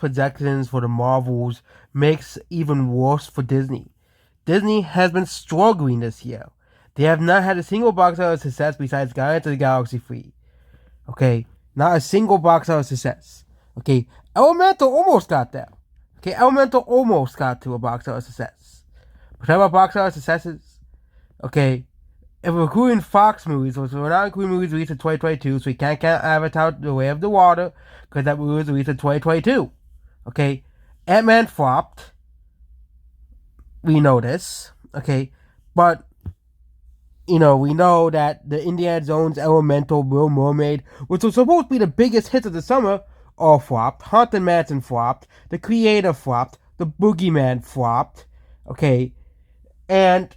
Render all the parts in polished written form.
projections for the Marvels makes even worse for Disney. Disney has been struggling this year. They have not had a single box office success besides Guardians of the Galaxy 3. Okay, not a single box office success. Okay, Elemental almost got there. Okay, Elemental almost got to a box office success. But talking about box office successes, okay, if we're including Fox movies, which we're not including movies released in 2022, so we can't count Avatar The Way of the Water, because that movie was released in 2022. Okay, Ant-Man flopped. We know this. Okay, but we know that the Indiana Jones Elemental Little Mermaid, which was supposed to be the biggest hit of the summer, all flopped. Haunted Mansion flopped. The Creator flopped. The Boogeyman flopped. Okay, and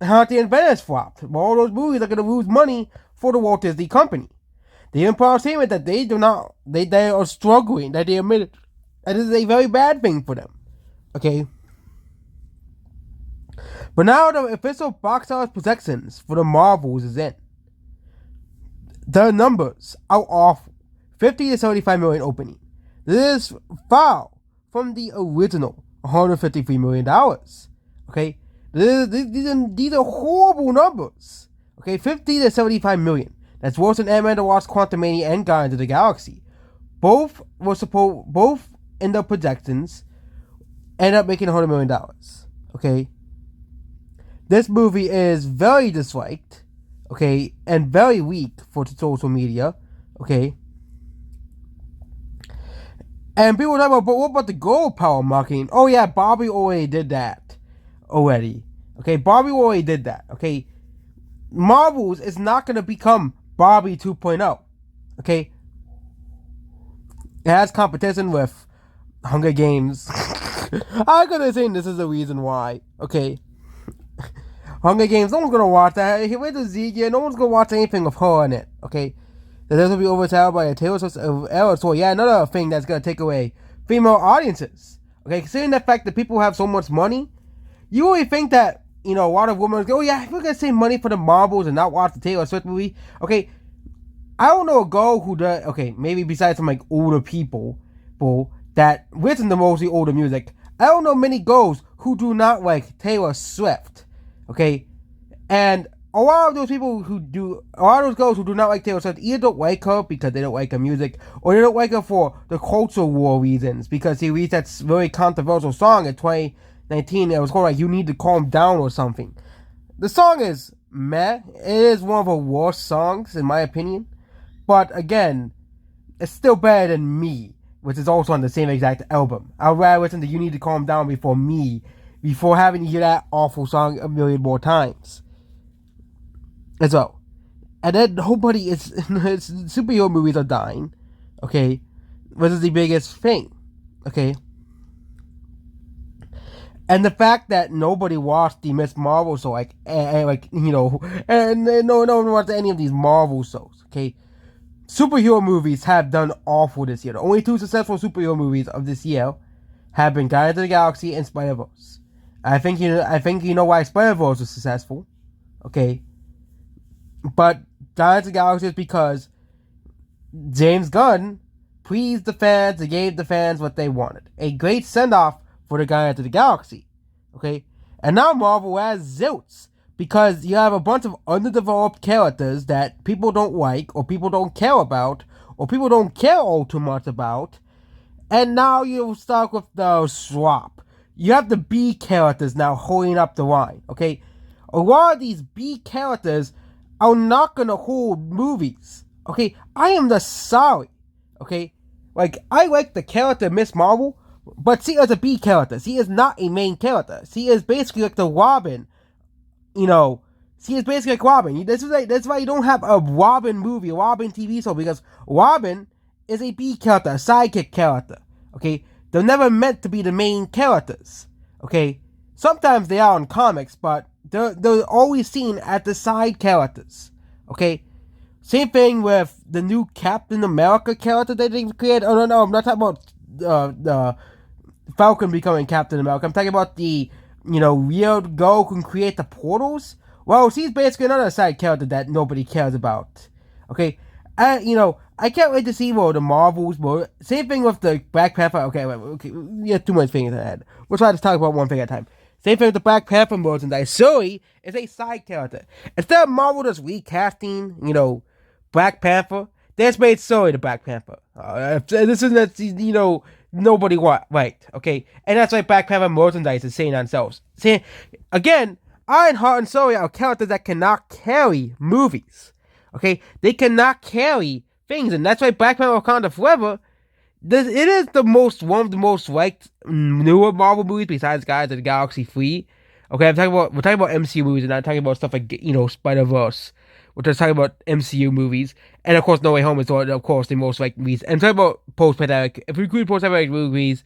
Haunted in Venice flopped. All those movies are going to lose money for the Walt Disney Company. They even put out a statement that they are struggling, that they admitted that this is a very bad thing for them. Okay? But now the official box office projections for the Marvels is in. The numbers are awful. 50 to 75 million opening. This is far from the original $153 million. Okay? These are horrible numbers. Okay? 50 to 75 million. That's worse than Ant-Man the Wasp, Quantumania, and Guardians of the Galaxy. Both in the projections end up making $100 million. Okay? This movie is very disliked, okay, and very weak for social media, okay. And people talk about, but what about the girl power marketing? Oh yeah, Barbie already did that already. Okay, Barbie already did that. Okay, Marvels is not gonna become Barbie 2.0. Okay, it has competition with Hunger Games. I'm gonna say this is the reason why. Okay. Hunger Games, no one's gonna watch that. He went to Zeke, no one's gonna watch anything with her in it, okay? This will be overshadowed by a Taylor Swift era tour. Yeah, another thing that's gonna take away female audiences. Okay, considering the fact that people have so much money, you really think that, a lot of women go, oh yeah, we're gonna save money for the Marvels and not watch the Taylor Swift movie. Okay, I don't know a girl who does, okay, maybe besides some older people that listen to mostly older music, I don't know many girls who do not like Taylor Swift. Okay, and a lot of those girls who do not like Taylor Swift either don't like her because they don't like her music, or they don't like her for the culture war reasons, because he released that very controversial song in 2019 that was called You Need to Calm Down or something. The song is meh. It is one of her worst songs in my opinion, but again, it's still better than Me, which is also on the same exact album. I'd rather listen to You Need to Calm Down before having to hear that awful song a million more times. As well. And then nobody is superhero movies are dying. Okay. Which is the biggest thing. Okay. And the fact that nobody watched the Miss Marvel show, and no one watched any of these Marvel shows. Okay. Superhero movies have done awful this year. The only two successful superhero movies of this year have been Guardians of the Galaxy and Spider-Verse. I think you know why Spider-Verse was successful. Okay. But Guardians of the Galaxy is because James Gunn pleased the fans and gave the fans what they wanted. A great send-off for the Guardians of the Galaxy. Okay? And now Marvel has zilts, because you have a bunch of underdeveloped characters that people don't like, or people don't care about, or people don't care all too much about. And now you're stuck with the swap. You have the B characters now holding up the line, okay? A lot of these B characters are not gonna hold movies, okay? I am just sorry, okay? I like the character Miss Marvel, but she is a B character. She is not a main character. She is basically like the Robin, she is basically like Robin. That's why you don't have a Robin movie, a Robin TV show, because Robin is a B character, a sidekick character, okay? They're never meant to be the main characters, okay? Sometimes they are in comics, but they're always seen as the side characters, okay? Same thing with the new Captain America character that they created. Oh, no, I'm not talking about the Falcon becoming Captain America. I'm talking about the, weird girl who can create the portals. Well, she's basically another side character that nobody cares about, okay? I can't wait to see the Marvels. But same thing with the Black Panther. Okay, we have too much things ahead. We'll try to talk about one thing at a time. Same thing with the Black Panther merchandise. Zoe is a side character. Instead of Marvel just recasting, Black Panther, they just made Zoe the Black Panther. This is that nobody want right. Okay, and that's why Black Panther merchandise is saying on themselves. Saying again, Ironheart and Zoe are characters that cannot carry movies. Okay, they cannot carry things, and that's why Black Panther: Wakanda Forever. It is one of the most liked newer Marvel movies besides Guardians of the Galaxy 3. Okay, we're talking about MCU movies, and not talking about stuff like Spider Verse. We're just talking about MCU movies, and of course, No Way Home is of course the most liked movies. And talking about post-pandemic, if we include post-pandemic movies,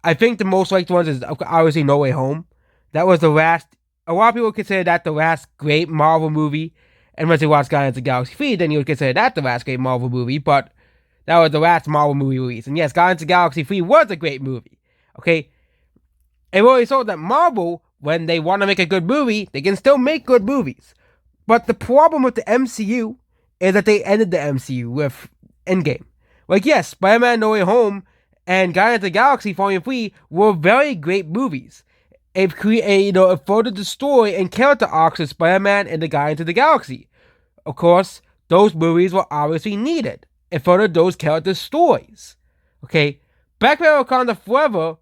I think the most liked ones is obviously No Way Home. That was the last. A lot of people consider that the last great Marvel movie. And once you watch Guardians of the Galaxy 3, then you would consider that the last great Marvel movie, but that was the last Marvel movie release. And yes, Guardians of the Galaxy 3 was a great movie. Okay? It really showed that Marvel, when they want to make a good movie, they can still make good movies. But the problem with the MCU is that they ended the MCU with Endgame. Like, yes, Spider-Man No Way Home and Guardians of the Galaxy Volume 3 were very great movies. It furthered the story and character arcs of Spider-Man and the Guardians of the Galaxy. Of course, those movies were obviously needed. It furthered those characters' stories. Okay? Black Panther: Wakanda Forever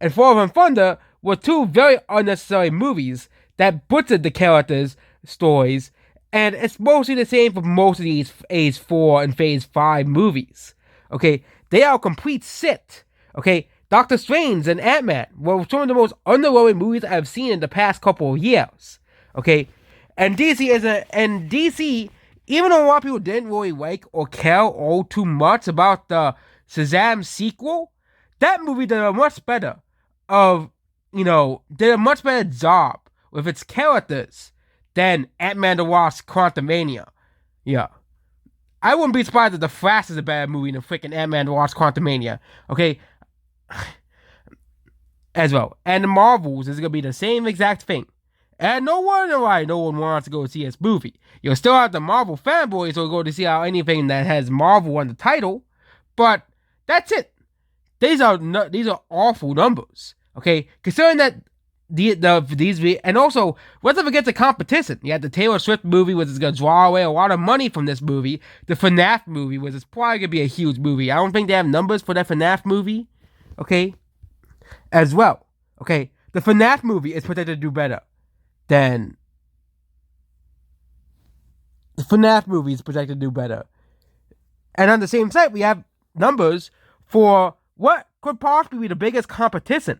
and Thor: Love and Thunder were two very unnecessary movies that butchered the characters' stories, and it's mostly the same for most of these Phase 4 and Phase 5 movies. Okay? They are a complete sit. Okay? Doctor Strange and Ant-Man were some of the most underwhelming movies I've seen in the past couple of years. Okay? And DC, even though a lot of people didn't really like or care all too much about the Shazam sequel, that movie did a much better job with its characters than Ant-Man the Wasp: Quantumania. Yeah. I wouldn't be surprised if The Flash is a better movie than freaking Ant-Man the Wasp: Quantumania. Okay? As well. And the Marvels is going to be the same exact thing. And no wonder why no one wants to go see this movie. You'll still have the Marvel fanboys who will go to see anything that has Marvel on the title, but that's it. These are awful numbers. Okay, considering that these and also let's not forget the competition. You had the Taylor Swift movie, which is going to draw away a lot of money from this movie. The FNAF movie, which is probably going to be a huge movie. I don't think they have numbers for that FNAF movie. Okay, as well. Okay, the FNAF movie is projected to do better. Then the FNAF movie is projected to do better. And on the same site, we have numbers for what could possibly be the biggest competition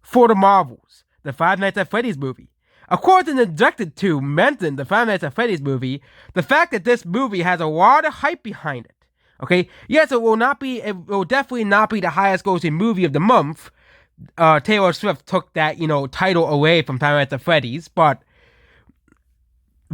for the Marvels, the Five Nights at Freddy's movie. According to Directed To mention the Five Nights at Freddy's movie, the fact that this movie has a lot of hype behind it. Okay, yes, it will definitely not be the highest grossing movie of the month. Taylor Swift took that, title away from Five Nights at Freddy's, but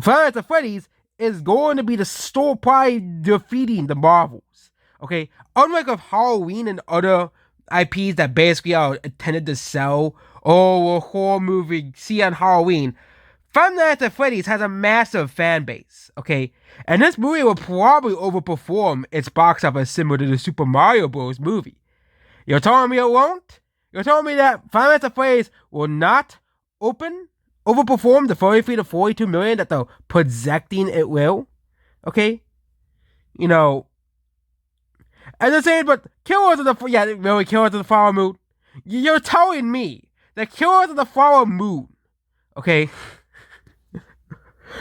Five Nights at Freddy's is going to be the store probably defeating the Marvels. Okay, unlike of Halloween and other IPs that basically are intended to sell, a horror movie, see on Halloween, Five Nights at Freddy's has a massive fan base. Okay, and this movie will probably overperform its box office similar to the Super Mario Bros. Movie. You're telling me it won't? You're telling me that Five Nights at Freddy's will not overperform the 33 to 42 million that they're projecting it will? Okay? And they're saying, but Killers of the Flower Moon? You're telling me that Killers of the Flower Moon, okay?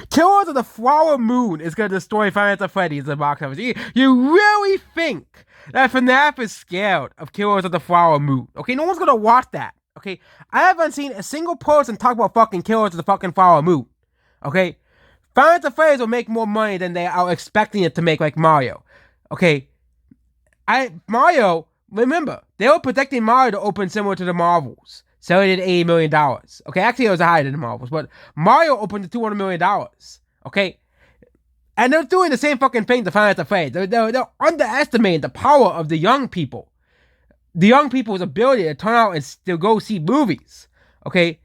Killers of the Flower Moon is going to destroy Five Nights at Freddy's in the box office. You really think that FNAF is scared of Killers of the Flower Moon? Okay, no one's going to watch that. Okay, I haven't seen a single person talk about fucking Killers of the fucking Flower Moon. Okay, Five Nights at Freddy's will make more money than they are expecting it to make, like Mario. Okay, remember, they were predicting Mario to open similar to the Marvels. So it did $80 million. Okay, actually it was higher than the Marvels, but Mario opened to $200 million. Okay? And they're doing the same fucking thing to Five Nights at Freddy's. They're underestimating the power of the young people. The young people's ability to turn out and still go see movies. Okay?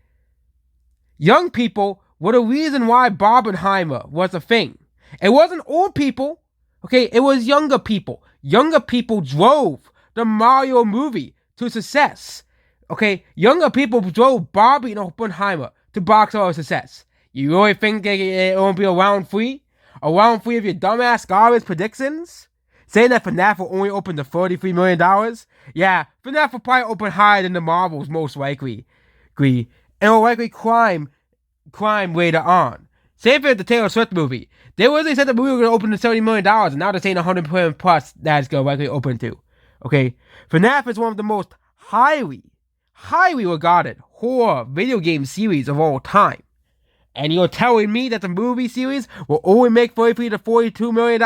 Young people were the reason why Barbenheimer was a thing. It wasn't old people Okay, it was younger people. Younger people drove the Mario movie to success. Okay, younger people drove Barbie and Oppenheimer to box office success. You really think it won't be a round three? A round three of your dumbass garbage predictions? Saying that FNAF will only open to $33 million? Yeah, FNAF will probably open higher than the Marvels, most likely. And will likely crime later on. Same thing with the Taylor Swift movie. They originally said the movie was going to open to $70 million, and now they're saying 100 million plus that it's going to likely open to. Okay? FNAF is one of the most highly regarded horror video game series of all time. And you're telling me that the movie series will only make $33 to $42 million?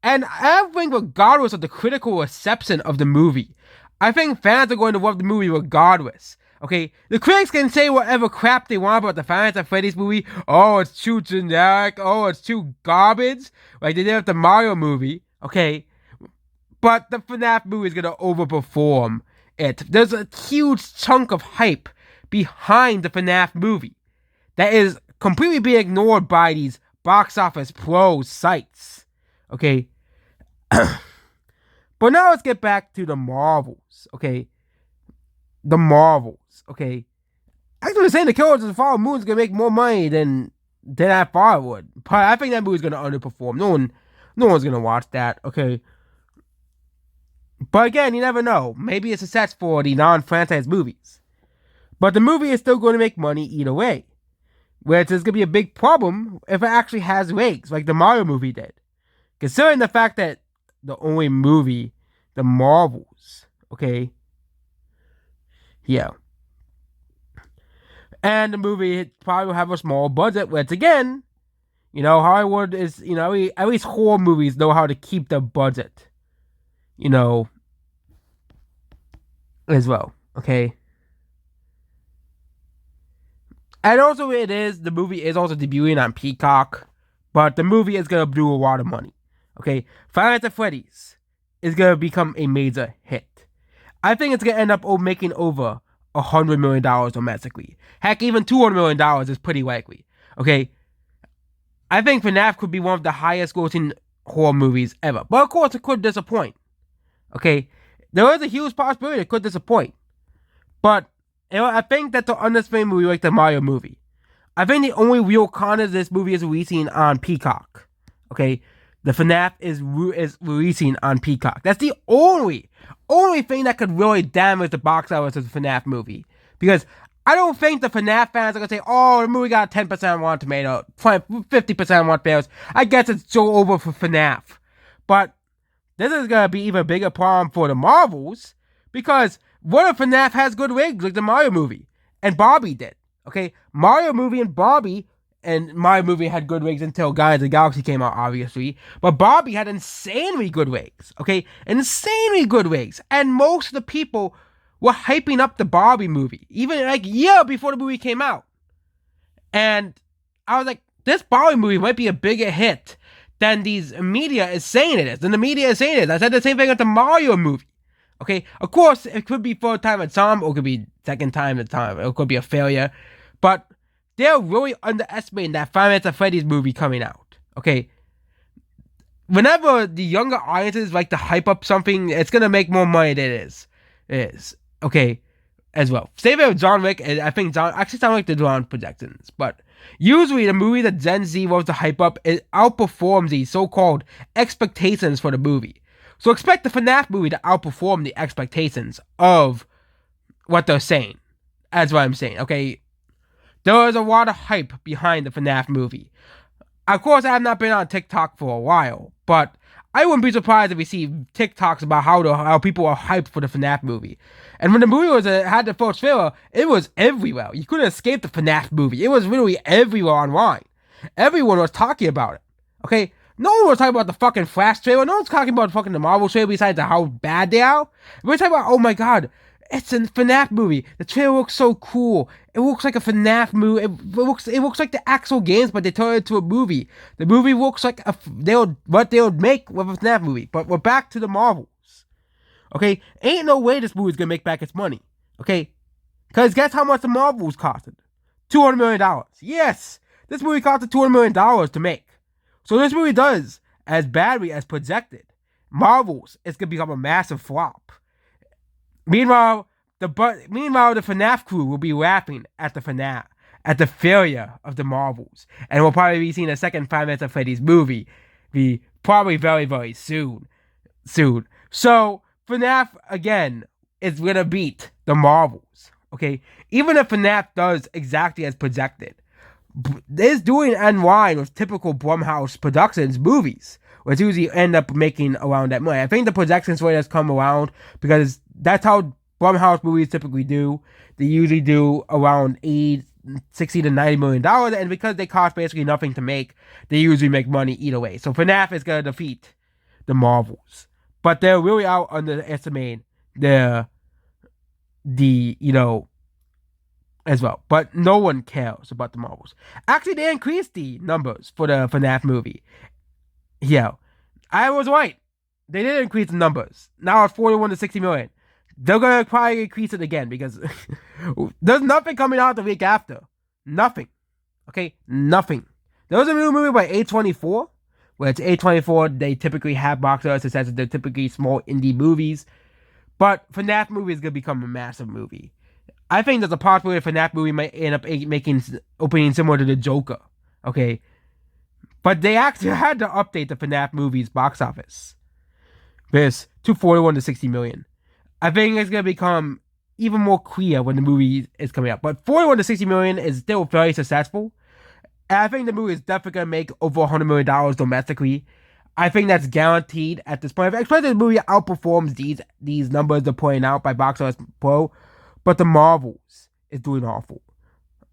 And I think regardless of the critical reception of the movie, I think fans are going to love the movie regardless. Okay, the critics can say whatever crap they want about the Five Nights at Freddy's movie. Oh, it's too generic. Oh, it's too garbage. Like they did with the Mario movie. Okay, but the FNAF movie is gonna overperform it. There's a huge chunk of hype behind the FNAF movie that is completely being ignored by these box office pro sites. Okay, but now let's get back to the Marvels. Okay, the Marvels. Okay, actually saying the Killers of the Flower Moon is gonna make more money than I thought it would. But I think that movie's gonna underperform. No one's gonna watch that. Okay, but again, you never know. Maybe it's a success for the non-franchise movies, but the movie is still going to make money either way. Which is gonna be a big problem if it actually has legs, like the Mario movie did. Considering the fact that the only movie, the Marvels, okay, yeah. And the movie probably will have a small budget, which again, Hollywood is, at least horror movies know how to keep the budget, as well, okay? And also the movie is also debuting on Peacock, but the movie is going to do a lot of money, okay? Five Nights at Freddy's is going to become a major hit. I think it's going to end up making over $100 million domestically. Heck, even $200 million is pretty likely. Okay, I think FNAF could be one of the highest grossing horror movies ever. But of course, it could disappoint. Okay, there is a huge possibility it could disappoint. But I think that the underspent movie like the Mario movie. I think the only real con of this movie is releasing on Peacock. Okay, the FNAF is releasing on Peacock. That's the only thing that could really damage the box office of the FNAF movie. Because I don't think the FNAF fans are going to say, oh, the movie got 10% on Rotten Tomatoes, 50% on Rotten Tomatoes. I guess it's so over for FNAF. But this is going to be even a bigger problem for the Marvels. Because what if FNAF has good ratings like the Mario movie? And Barbie did. Okay, Mario movie and Mario movie had good ratings until Guardians of the Galaxy came out, obviously. But Barbie had insanely good ratings. Okay, insanely good ratings. And most of the people were hyping up the Barbie movie, even like a year before the movie came out. And I was like, this Barbie movie might be a bigger hit than these media is saying it is. Than the media is saying it is. I said the same thing with the Mario movie. Okay, of course, it could be third time at time, or it could be second time at time. It could be a failure. But they're really underestimating that Five Nights at Freddy's movie coming out. Okay, whenever the younger audiences like to hype up something, it's gonna make more money than it is. Okay, as well. Same with John Wick, and I think John Wick did on projections, but usually the movie that Gen Z loves to hype up, it outperforms the so-called expectations for the movie. So expect the FNAF movie to outperform the expectations of what they're saying. That's what I'm saying. Okay, there is a lot of hype behind the FNAF movie. Of course, I have not been on TikTok for a while, but I wouldn't be surprised if we see TikToks about how people are hyped for the FNAF movie. And when the movie had the first trailer, it was everywhere. You couldn't escape the FNAF movie. It was literally everywhere online. Everyone was talking about it. Okay, no one was talking about the fucking Flash trailer. No one's talking about fucking the Marvel trailer besides how bad they are. We're talking about, oh my god, it's a FNAF movie. The trailer looks so cool. It looks like a FNAF movie. It looks like the actual games, but they turn it into a movie. The movie looks like what they would make with a FNAF movie. But we're back to the Marvels. Okay, ain't no way this movie's gonna make back its money. Okay, because guess how much the Marvels costed? $200 million. Yes, this movie costed $200 million to make. So this movie does as badly as projected. Marvel's it's gonna become a massive flop. Meanwhile, the FNAF crew will be laughing at the FNAF at the failure of the Marvels, and we'll probably be seeing a second Five Nights at Freddy's movie, be probably very very soon. So FNAF again is gonna beat the Marvels. Okay, even if FNAF does exactly as projected, is doing in line with typical Blumhouse Productions movies, which usually end up making around that money. I think the projections rate has come around because that's how Blumhouse movies typically do. They usually do around 60 to $90 million, and because they cost basically nothing to make, they usually make money either way. So FNAF is gonna defeat the Marvels, but they're really out underestimating the as well. But no one cares about the Marvels. Actually, they increased the numbers for the FNAF movie. Yeah, I was right. They did increase the numbers. Now it's 41 to 60 million. They're gonna probably increase it again because there's nothing coming out the week after. Nothing. Okay, nothing. There was a new movie by A24, which A24 they typically have box office successes. They're typically small indie movies, but FNAF movie is gonna become a massive movie. I think there's a possibility a FNAF movie might end up making opening similar to the Joker. Okay, but they actually had to update the FNAF movie's box office. This to 41 to 60 million. I think it's gonna become even more clear when the movie is coming out. But 41 to 60 million is still very successful. And I think the movie is definitely gonna make over $100 million domestically. I think that's guaranteed at this point. Especially the movie outperforms these numbers they're pointing out by Box Office Pro. But the Marvels is doing awful.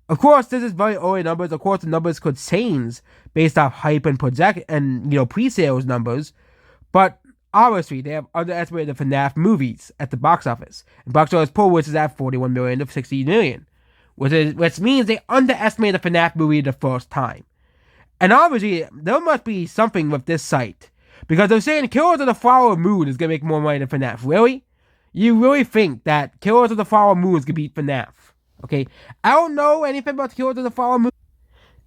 Of course, this is very early numbers. Of course, the numbers could change based off hype and project and pre-sales numbers. But obviously, they have underestimated the FNAF movies at the box office. And Box Office Pro, which is at 41 million to 60 million, which means they underestimated the FNAF movie the first time. And obviously, there must be something with this site because they're saying Killers of the Flower Moon is gonna make more money than FNAF. Really? You really think that Killers of the Flower Moon is gonna beat FNAF? Okay, I don't know anything about Killers of the Flower Moon.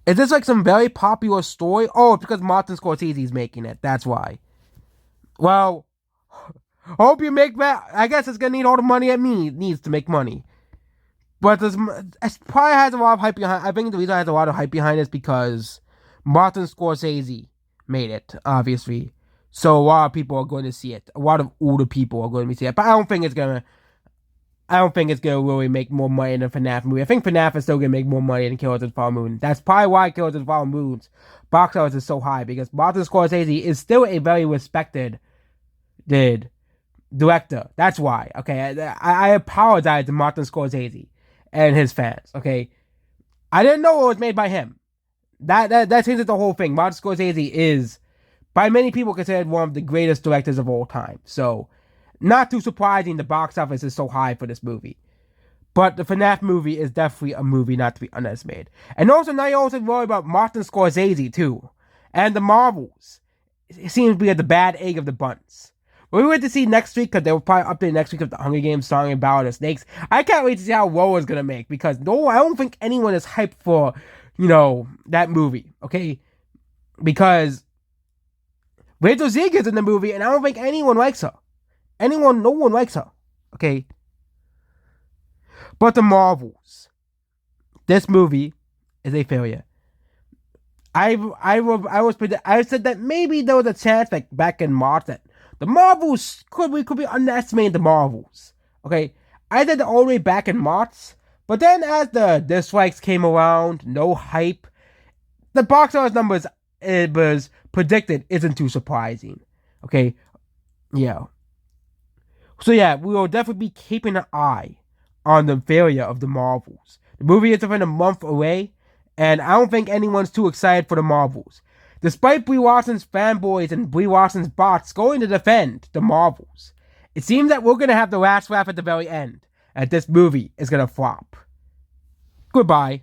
Is this like some very popular story? Oh, it's because Martin Scorsese is making it. That's why. Well, hope you make that. I guess it's gonna need all the money it needs to make money. But it probably has a lot of hype behind. I think the reason it has a lot of hype behind it is because Martin Scorsese made it, obviously. So a lot of people are going to see it. A lot of older people are going to see it. But I don't think it's gonna really make more money than FNAF movie. I think FNAF is still gonna make more money than Killers of the Flower Moon. That's probably why Killers of the Flower Moon's box office is so high, because Martin Scorsese is still a very respected director. That's why. Okay, I apologize to Martin Scorsese and his fans. Okay, I didn't know it was made by him. That changes the whole thing. Martin Scorsese is, by many people, considered one of the greatest directors of all time. So, not too surprising the box office is so high for this movie. But the FNAF movie is definitely a movie not to be underestimated. And also, now you also worry about Martin Scorsese, too. And the Marvels. It seems to be the bad egg of the bunch. We wait to see next week, because they will probably update next week of the Hunger Games song and Battle of the Snakes. I can't wait to see how well it's going to make, because I don't think anyone is hyped for, that movie, okay? Because Rachel Zegers is in the movie, and I don't think anyone likes her. No one likes her, okay? But the Marvels. This movie is a failure. I said that maybe there was a chance, like back in March, that the Marvels we could be underestimating the Marvels. Okay, I said that all the way back in March, but then as the dislikes came around, no hype, the box office numbers it was predicted isn't too surprising. Okay, yeah. So yeah, we will definitely be keeping an eye on the failure of the Marvels. The movie is within a month away, and I don't think anyone's too excited for the Marvels. Despite Brie Larson's fanboys and Brie Larson's bots going to defend the Marvels, it seems that we're going to have the last laugh at the very end, and this movie is going to flop. Goodbye.